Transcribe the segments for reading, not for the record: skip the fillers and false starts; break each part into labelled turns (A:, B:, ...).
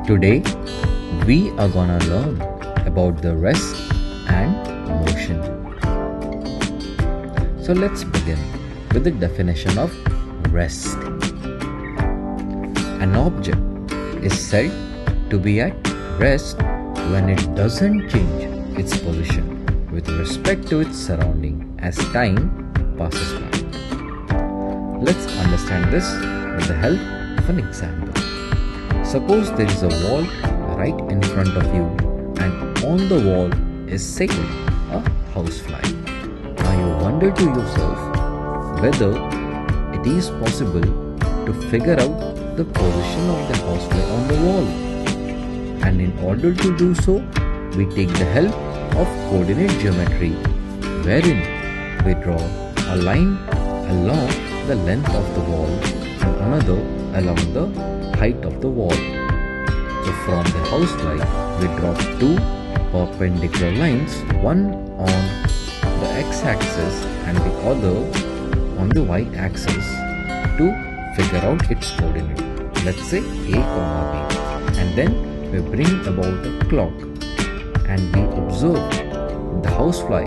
A: Today we are gonna learn about the rest and motion. So let's begin with the definition of rest. An object is said to be at rest when it doesn't change its position with respect to its surrounding as time passes by. Let's understand this with the help of an example. Suppose there is a wall right in front of you, and on the wall is sitting a housefly. Now you wonder to yourself whether it is possible to figure out the position of the housefly on the wall. And in order to do so, we take the help of coordinate geometry, wherein we draw a line along the length of the wall and another along the height of the wall. So from the housefly, we draw two perpendicular lines, one on the x-axis and the other on the y-axis to figure out its coordinate. Let's say A, B. And then we bring about a clock and we observe the housefly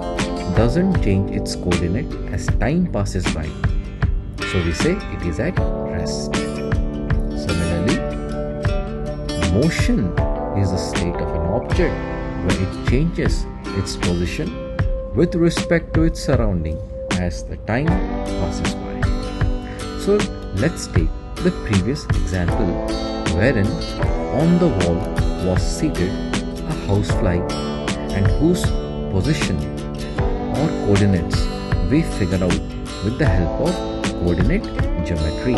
A: doesn't change its coordinate as time passes by. So we say it is at rest. Similarly, motion is a state of an object where it changes its position with respect to its surrounding as the time passes by. So let's take the previous example wherein on the wall was seated a housefly and whose position or coordinates we figure out with the help of coordinate geometry.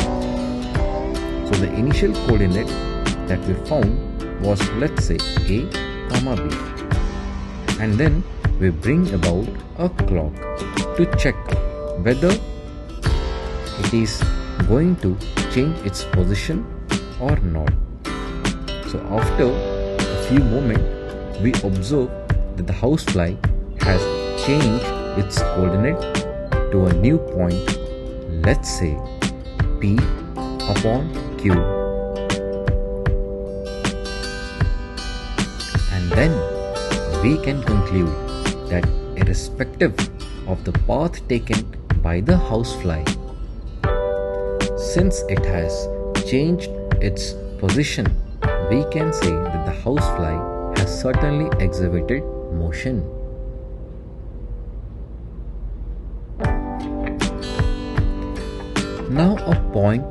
A: So the initial coordinate that we found was, let's say, A, B. And then we bring about a clock to check whether it is going to change its position or not. So after a few moments, we observe that the housefly has changed its coordinate to a new point, let's say P upon Q. And then we can conclude that irrespective of the path taken by the housefly, since it has changed its position, we can say that the housefly has certainly exhibited motion. Now a point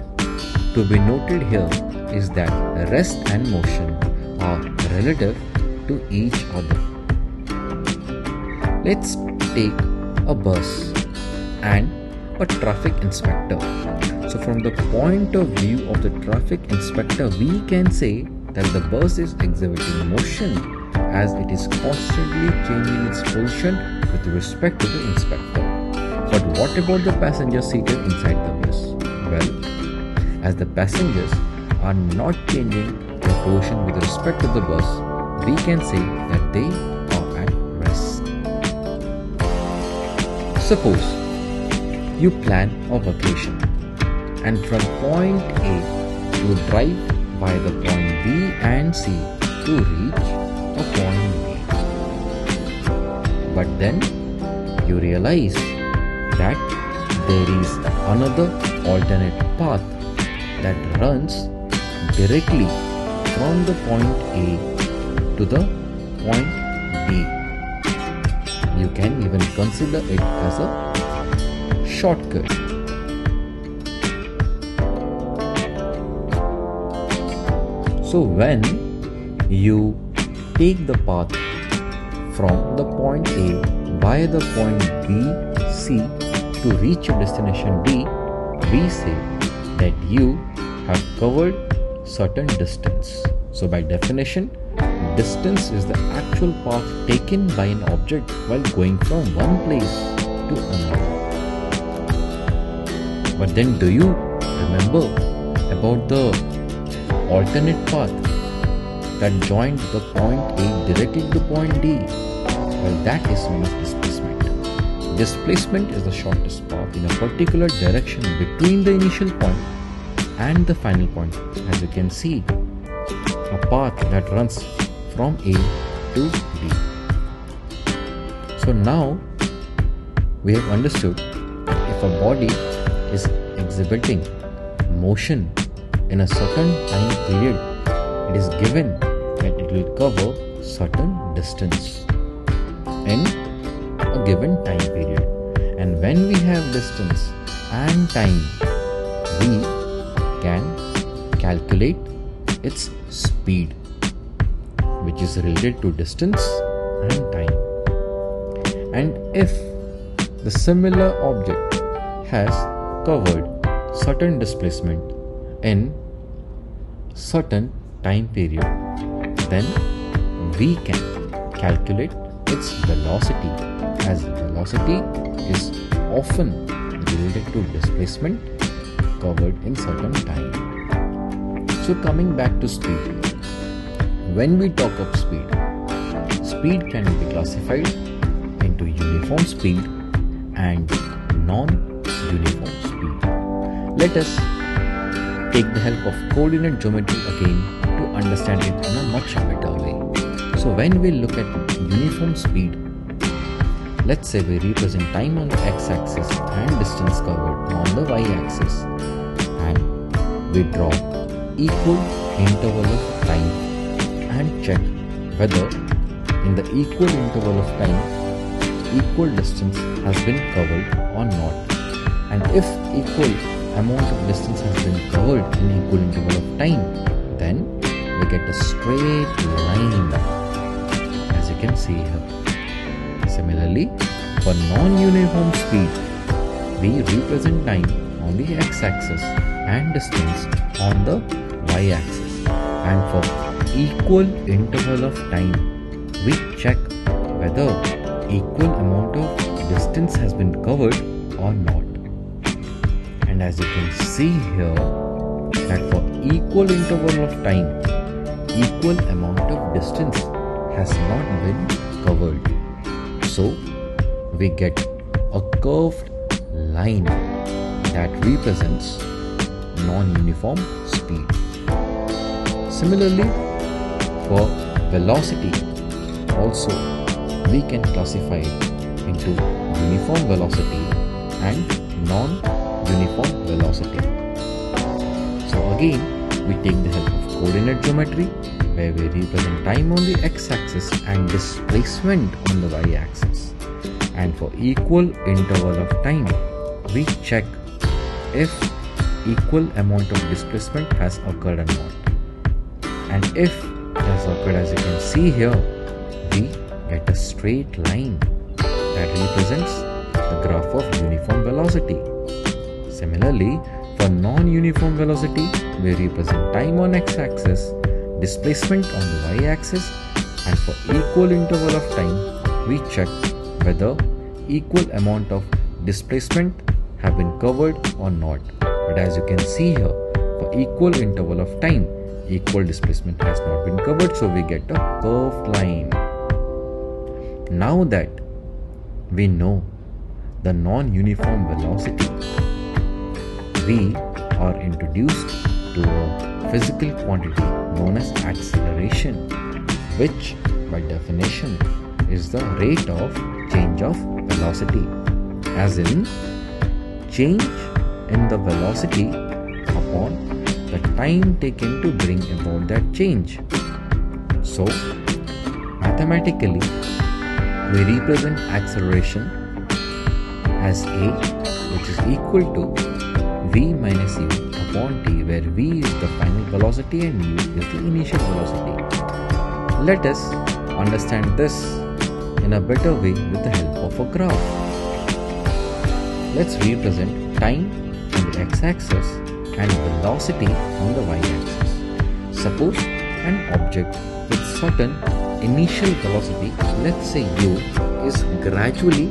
A: to be noted here is that rest and motion are relative to each other. Let's take a bus and a traffic inspector. So from the point of view of the traffic inspector, we can say that the bus is exhibiting motion as it is constantly changing its position with respect to the inspector. But what about the passengers seated inside the bus? Well, as the passengers are not changing their position with respect to the bus, we can say that they are at rest. Suppose you plan a vacation and from point A you drive by the point B and C to reach a point B. But then you realize that there is another alternate path that runs directly from the point A to the point B. You can even consider it as a shortcut. So when you take the path from the point A via the point B, C to reach your destination D, we say that you have covered certain distance. So by definition, distance is the actual path taken by an object while going from one place to another. But then do you remember about the alternate path that joined the point A directly to the point D? Well, that is known as displacement. Displacement is the shortest path in a particular direction between the initial point and the final point. As you can see, a path that runs from A to B. So now we have understood that if a body is exhibiting motion in a certain time period, it is given that it will cover certain distance in a given time period. And when we have distance and time, we can calculate its speed, which is related to distance and time. And if the similar object has covered certain displacement in certain time period, then we can calculate its velocity, as velocity is often related to displacement covered in certain time. So coming back to speed, when we talk of speed, speed can be classified into uniform speed and non-uniform speed. Let us take the help of coordinate geometry again to understand it in a much better way. So when we look at uniform speed, let's say we represent time on the x-axis and distance covered on the y-axis, and we draw equal interval of time and check whether in the equal interval of time equal distance has been covered or not. And if equal amount of distance has been covered in equal interval of time, then we get a straight line, as you can see here. Similarly, for non-uniform speed, we represent time on the x-axis and distance on the y-axis. And for equal interval of time, we check whether equal amount of distance has been covered or not. And as you can see here, that for equal interval of time, equal amount of distance has not been covered. So we get a curved line that represents non-uniform speed. Similarly, for velocity also, we can classify it into uniform velocity and non-uniform velocity. So again, we take the help of coordinate geometry, where we represent time on the x-axis and displacement on the y-axis. And for equal interval of time, we check if equal amount of displacement has occurred or not. And if it has occurred, as you can see here, we get a straight line that represents the graph of uniform velocity. Similarly, for non-uniform velocity, we represent time on x-axis, displacement on the y-axis, and for equal interval of time, we check whether equal amount of displacement have been covered or not. But as you can see here, for equal interval of time, equal displacement has not been covered, so we get a curved line. Now that we know the non-uniform velocity, we are introduced to a physical quantity known as acceleration, which by definition is the rate of change of velocity, as in change in the velocity upon the time taken to bring about that change. So mathematically, we represent acceleration as A, which is equal to v minus u upon t, where v is the final velocity and u is the initial velocity. Let us understand this in a better way with the help of a graph. Let's represent time on the x-axis and velocity on the y-axis. Suppose an object with certain initial velocity, let's say u, is gradually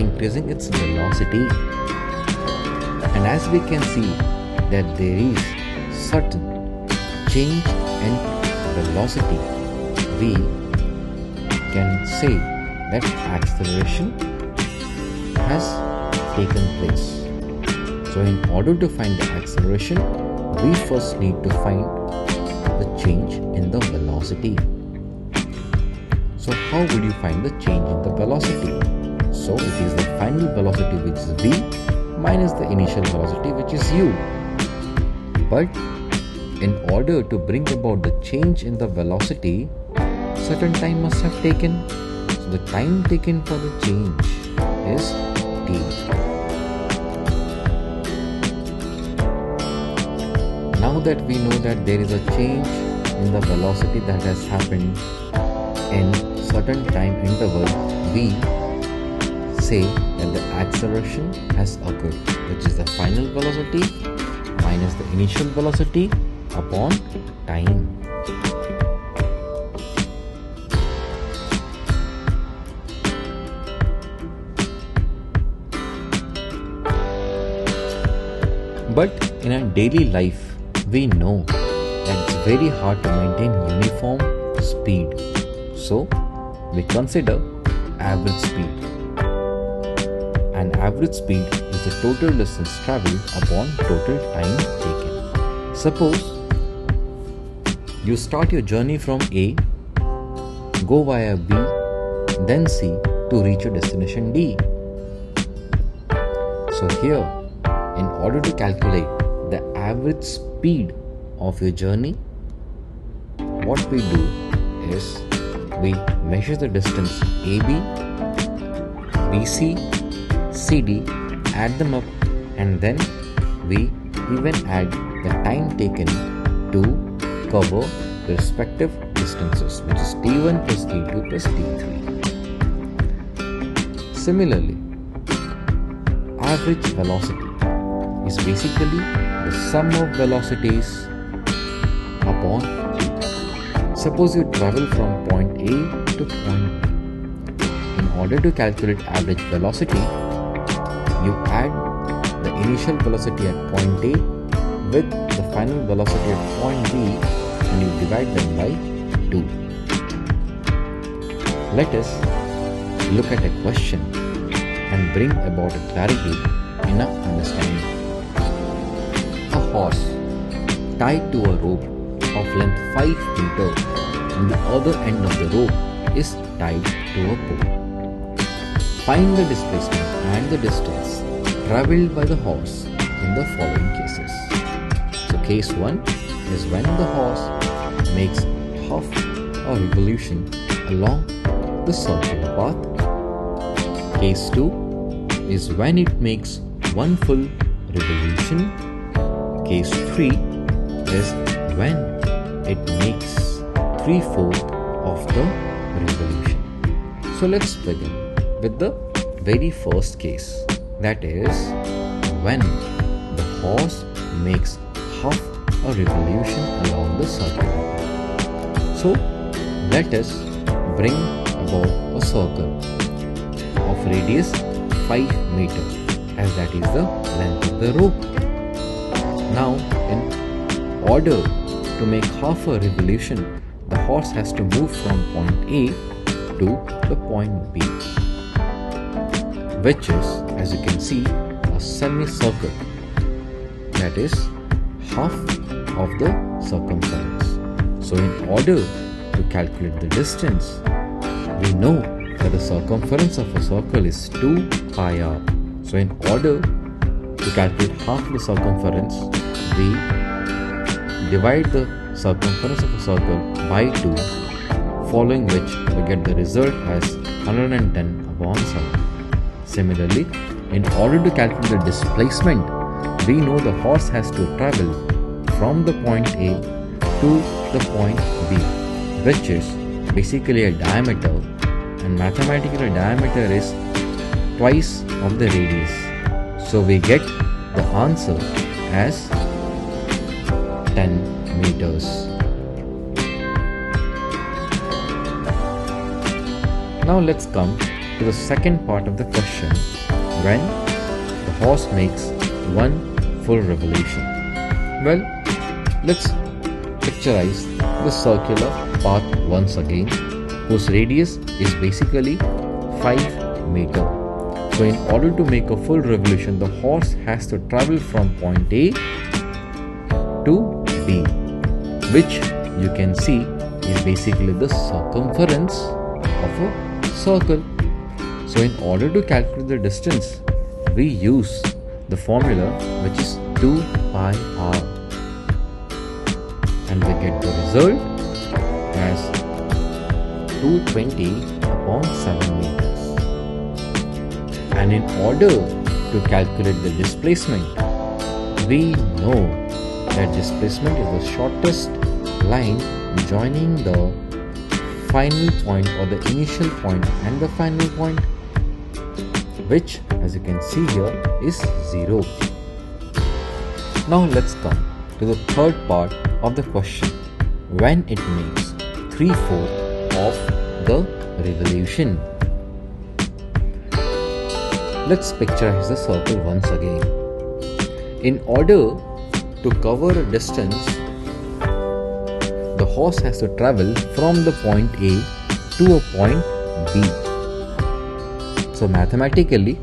A: increasing its velocity. And as we can see that there is certain change in velocity, we can say that acceleration has taken place. So in order to find the acceleration, we first need to find the change in the velocity. So how would you find the change in the velocity? So it is the final velocity, which is v, minus the initial velocity, which is u. But in order to bring about the change in the velocity, certain time must have taken. So the time taken for the change is t. Now that we know that there is a change in the velocity that has happened in certain time interval, we say that the acceleration has occurred, which is the final velocity minus the initial velocity upon time. But in our daily life, we know that it's very hard to maintain uniform speed. So we consider average speed. And average speed is the total distance travelled upon total time taken. Suppose you start your journey from A, go via B, then C to reach your destination D. So here, in order to calculate the average speed of your journey, what we do is we measure the distance AB, BC, CD, add them up, and then we even add the time taken to cover the respective distances, which is T1 plus T2 plus T3. Similarly, average velocity is basically the sum of velocities upon t. Suppose you travel from point A to point B. In order to calculate average velocity, you add the initial velocity at point A with the final velocity at point B and you divide them by 2. Let us look at a question and bring about a clarity in our understanding. A horse tied to a rope of length 5 meters and the other end of the rope is tied to a pole. Find the displacement and the distance travelled by the horse in the following cases. So case 1 is when the horse makes half a revolution along the circular path. Case 2 is when it makes one full revolution. Case 3 is when it makes 3/4 of the revolution. So let's begin with the very first case, that is when the horse makes half a revolution along the circle. So let us bring about a circle of radius 5 meters, as that is the length of the rope. Now, in order to make half a revolution, the horse has to move from point A to the point B, which is, as you can see, a semicircle, that is half of the circumference. So in order to calculate the distance, we know that the circumference of a circle is 2 pi r. So in order to calculate half the circumference, we divide the circumference of a circle by 2, following which we get the result as 110 upon 7. Similarly, in order to calculate the displacement, we know the horse has to travel from the point A to the point B, which is basically a diameter, and mathematically diameter is twice of the radius. So we get the answer as 10 meters. Now let's come to the second part of the question, when the horse makes one full revolution. Well, let's picturize the circular path once again, whose radius is basically 5 meters. So in order to make a full revolution, the horse has to travel from point A to B, which you can see is basically the circumference of a circle. So in order to calculate the distance, we use the formula which is 2 pi r, and we get the result as 220 upon 7 meters. And in order to calculate the displacement, we know that displacement is the shortest line joining the final point or the initial point and the final point, which as you can see here is 0. Now let's come to the third part of the question, when it makes 3/4 of the revolution. Let's picturize the circle once again. In order to cover a distance, the horse has to travel from the point A to a point B. So mathematically,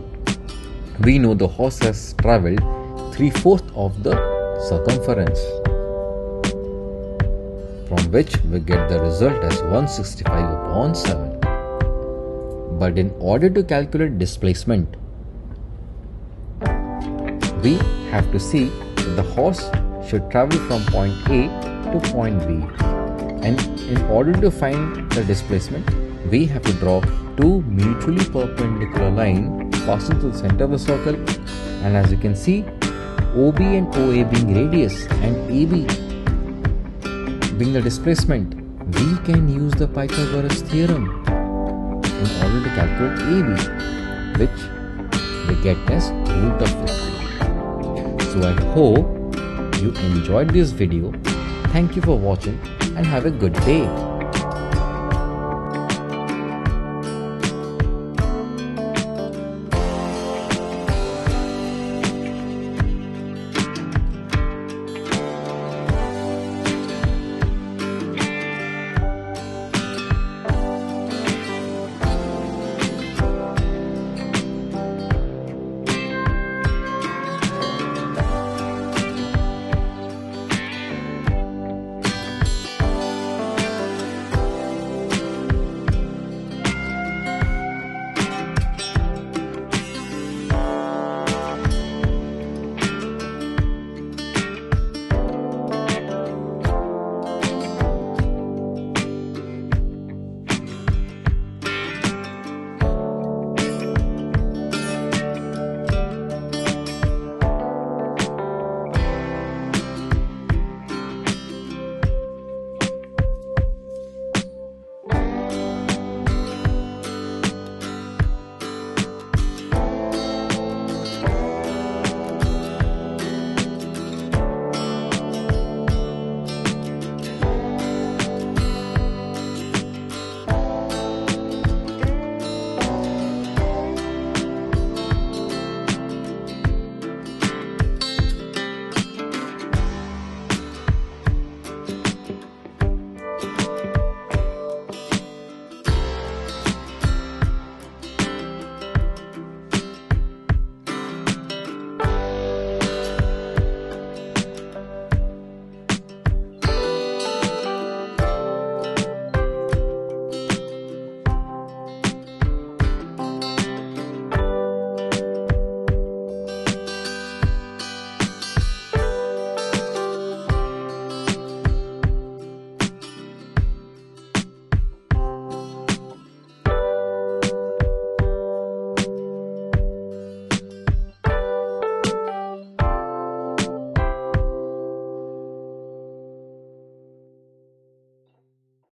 A: we know the horse has travelled 3/4 of the circumference, from which we get the result as 165 upon 7. But in order to calculate displacement, we have to see that the horse should travel from point A to point B. And in order to find the displacement, we have to draw two mutually perpendicular lines passing through the center of the circle. And as you can see, OB and OA being radius and AB being the displacement, we can use the Pythagoras theorem in order to calculate AB, which we get as root of 50. So I hope you enjoyed this video. Thank you for watching and have a good day.